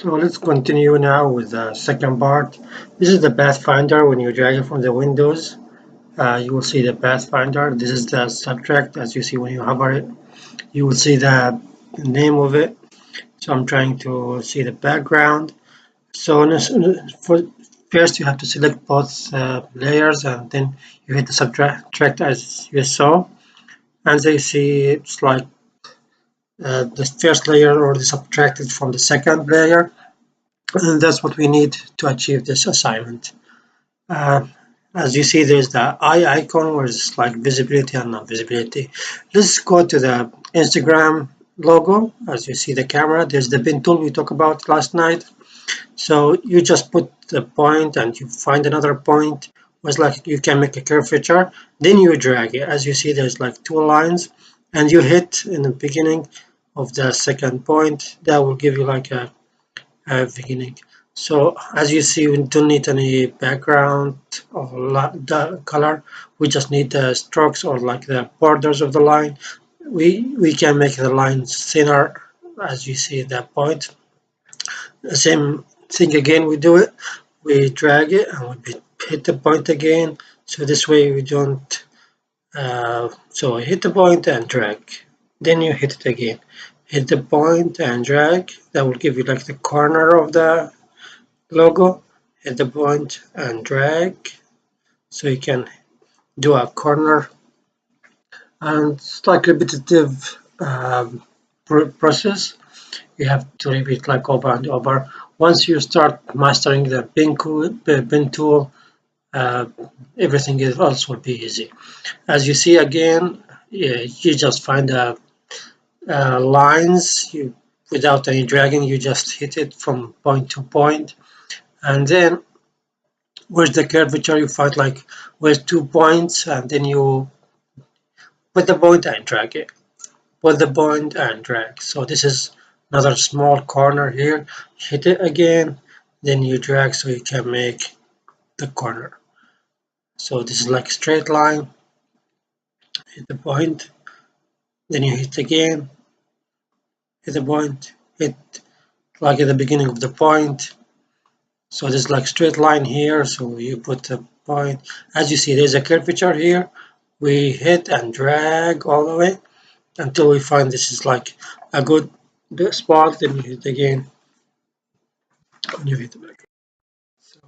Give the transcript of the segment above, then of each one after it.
So let's continue now with the second part. This is the pathfinder. When you drag it from the windows, you will see the pathfinder. This is the subtract. As you see when you hover it, you will see the name of it. So I'm trying to see the background. So for first you have to select both layers, and then you hit the subtract as you saw. And they see it's like the first layer already subtracted from the second layer. And that's what we need to achieve this assignment. Uh, as you see, there's the eye icon, where it's like visibility and non-visibility. Let's go to the Instagram logo. As you see the camera, there's the pin tool we talked about last night. So you just put the point and you find another point. It's like you can make a curvature. Then you drag it. As you see, there's like two lines, and you hit in the beginning of the second point. That will give you like a beginning. So as you see, we don't need any background or the color. We just need the strokes or like the borders of the line. We can make the line thinner. As you see that point, the same thing again. We do it. We drag it and we hit the point again. So this way we don't. So I hit the point and drag. Then you hit it again. Hit the point and drag. That will give you like the corner of the logo. Hit the point and drag, so you can do a corner. And it's like repetitive process. You have to repeat like over and over. Once you start mastering the pen tool, everything else will be easy. As you see again, you just find the lines without any dragging. You just hit it from point to point, and then where's the curvature, you find like where's 2 points, and then you put the point and drag it. Put the point and drag. So this is another small corner here. Hit it again, then you drag so you can make the corner. So this is like a straight line. Hit the point, then you hit again, hit the point, hit like at the beginning of the point. So this is like straight line here. So you put the point. As you see, there's a curvature here. We hit and drag all the way until we find this is like a good spot. Then you hit again and you hit back. So,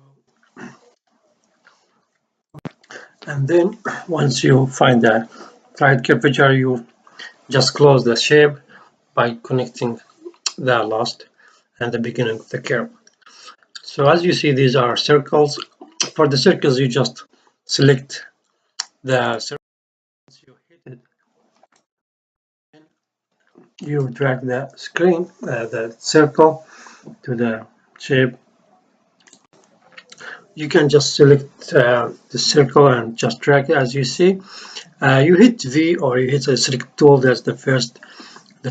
and then once you find the right curvature, you just close the shape by connecting the last and the beginning of the curve. So as you see, these are circles. For the circles, you just select the circle. You hit it, you drag the screen, the circle to the shape. You can just select the circle and just drag it. As you see, you hit V or you hit the select tool. That's the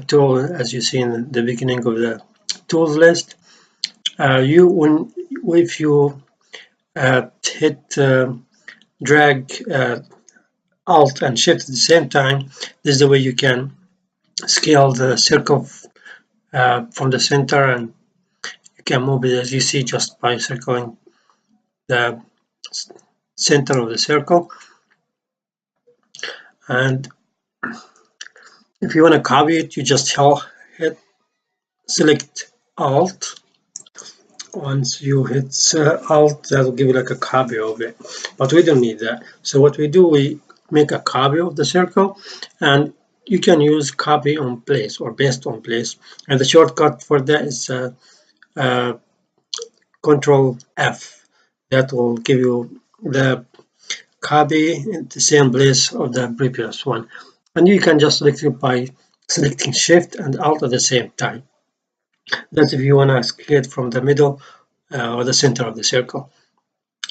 tool as you see in the beginning of the tools list. If you hit drag Alt and Shift at the same time, this is the way you can scale the circle from the center, and you can move it as you see just by circling the center of the circle. And if you want to copy it, you just hit select Alt. Once you hit Alt, that will give you like a copy of it, but we don't need that. So what we do, we make a copy of the circle, and you can use copy on place or paste on place, and the shortcut for that is Control F. That will give you the copy in the same place of the previous one, and you can just select it by selecting Shift and Alt at the same time. That's if you want to scale it from the middle or the center of the circle.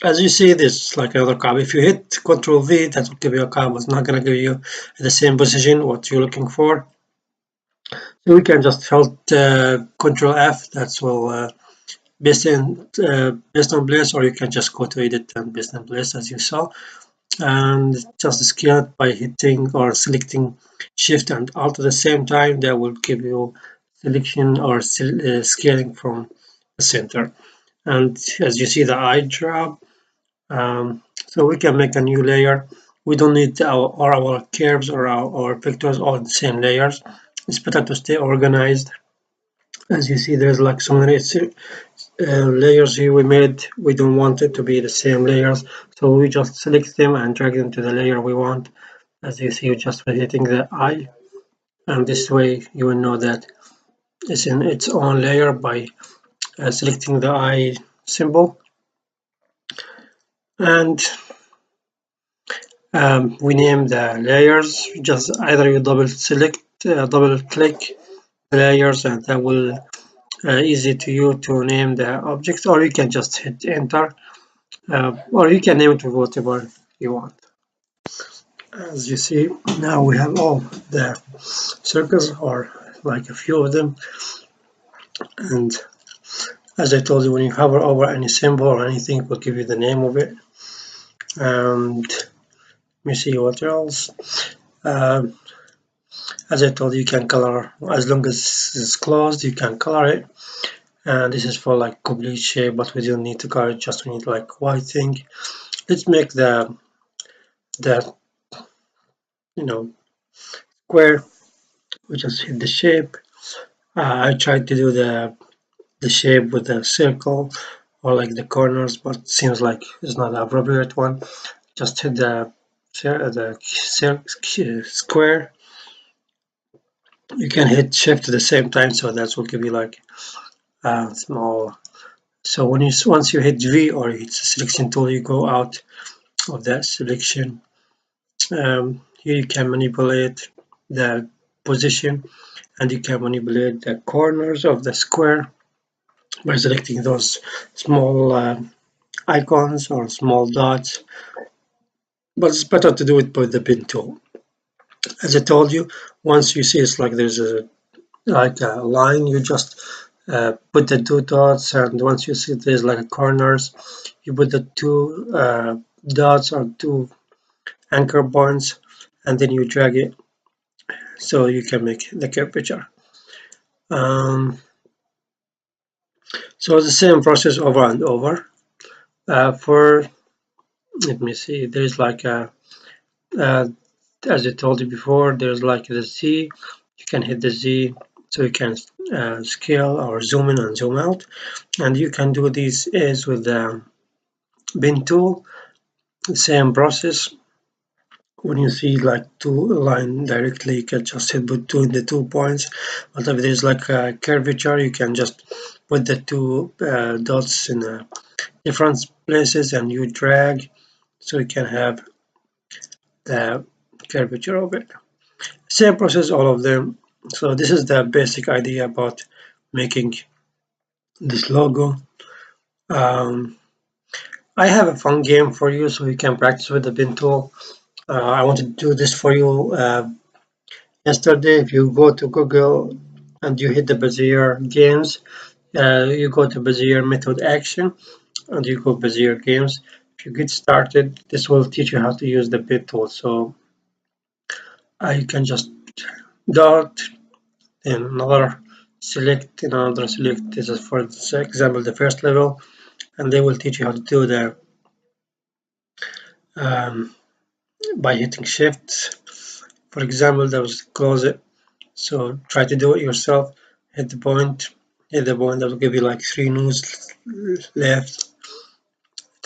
As you see, this is like another copy. If you hit Control V, that will give you a copy. It's not going to give you the same position what you're looking for. So we can just hold Control F. That will paste on place, or you can just go to Edit and paste in place as you saw, and just scale it by hitting or selecting Shift and Alt at the same time. That will give you selection or scaling from the center. And as you see the eye drop, so we can make a new layer. We don't need our curves or our vectors all the same layers. It's better to stay organized. As you see, there's like so many layers here we made. We don't want it to be the same layers, so we just select them and drag them to the layer we want. As you see, you're just hitting the eye, and this way you will know that it's in its own layer by selecting the eye symbol. And we name the layers. Just either you double click the layers, and that will easy to you to name the objects, or you can just hit enter, or you can name it with whatever you want. As you see, now we have all the circles, or like a few of them. And as I told you, when you hover over any symbol or anything, it will give you the name of it. And let me see what else. Um, as I told you, you can color as long as it's closed, you can color it. And this is for like complete shape, but we don't need to color it, just we need like white thing. Let's make the square. We just hit the shape. I tried to do the shape with the circle or like the corners, but it seems like it's not the appropriate one. Just hit the square. You can hit shift at the same time, so that will give you like a small. So once you hit V or hit the selection tool, you go out of that selection. Here you can manipulate the position, and you can manipulate the corners of the square by selecting those small icons or small dots, but it's better to do it with the pen tool. As I told you, once you see it's like there's a line, you just put the two dots, and once you see there's like corners, you put the two dots or two anchor points, and then you drag it so you can make the curvature. So the same process over and over. For let me see, there's like a as I told you before, there's like the Z. You can hit the Z, so you can scale or zoom in and zoom out, and you can do these as with the bin tool. Same process. When you see like two line directly, you can just hit between the 2 points. But if there's like a curvature, you can just put the two dots in different places and you drag, so you can have the curvature of it. Same process, all of them. So this is the basic idea about making this logo. I have a fun game for you so you can practice with the bin tool. I wanted to do this for you yesterday. If you go to Google and you hit the Bezier games, you go to Bezier method action and you go Bezier games. If you get started, this will teach you how to use the bin tool. So you can just dot, then another select, another select. This is for example the first level, and they will teach you how to do the um, by hitting shift. For example, that was close it. So try to do it yourself. Hit the point. Hit the point. That will give you like 3 nodes left.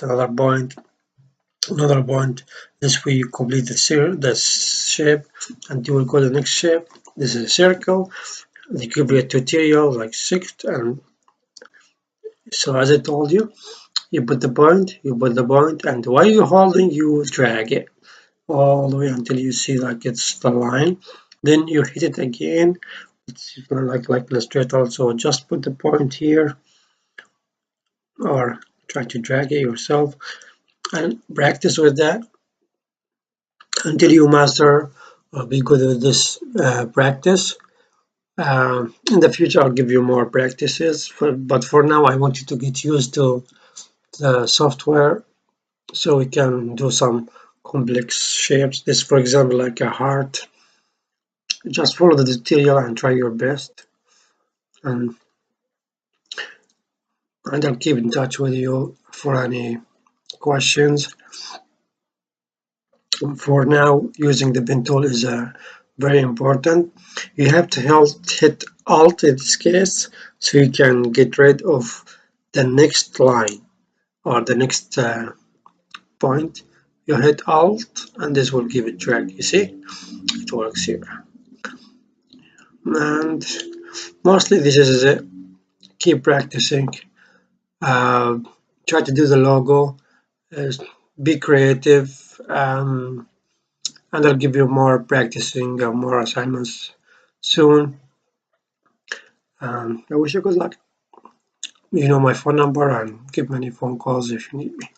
Another point. Another point. This way you complete the shape, and you will go to the next shape. This is a circle. There could be a tutorial like shift, and so as I told you, you put the point, and while you're holding, you drag it all the way until you see like it's the line. Then you hit it again. It's like illustrator. So just put the point here, or try to drag it yourself, and practice with that until you master or be good with this practice. In the future, I'll give you more practices, but for now, I want you to get used to the software so we can do some complex shapes. This, for example, like a heart. Just follow the tutorial and try your best. And and I'll keep in touch with you for any questions. For now, using the pen tool is very important. You have to hit Alt in this case so you can get rid of the next line or the next point. You hit Alt and this will give it drag. You see, it works here. And mostly this is it. Keep practicing. Uh, Try to do the logo. Be creative. And I'll give you more practicing, more assignments soon. I wish you good luck. You know my phone number and give me any phone calls if you need me.